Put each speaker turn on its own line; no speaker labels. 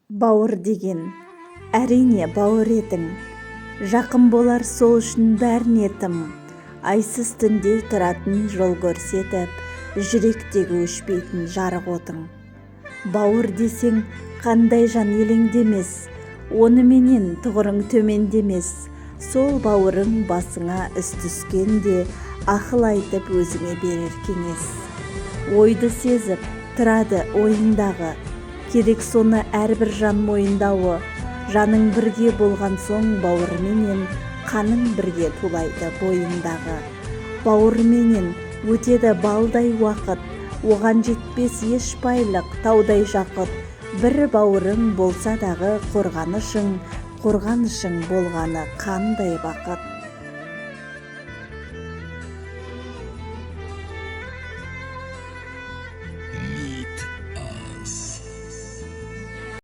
Бауыр деген, әрине бауыр етің, жақын болар сол үшін бәріне тым. Айсыз түнде тұратын жол көрсетіп, жүректегі өшпейтін жарық отың. Бауыр десең қандай жан елеңдемес, оныменен тұғырың төмендемес. Сол бауырың басыңа іс түскенде, ақыл айтып өзіңе берер кеңес. Ойды сезіп тұрады ойыңдағы, керек соны әрбір жан мойындауы. Жаның бірге болған соң бауырменен, қаның бірге тулайды бойыңдағы. Бауырменен өтеді балдай уақыт, оған жетпес еш байлық, таудай жақұт. Бір бауырың болса дағы қорғанышың болғаны қандай бақыт.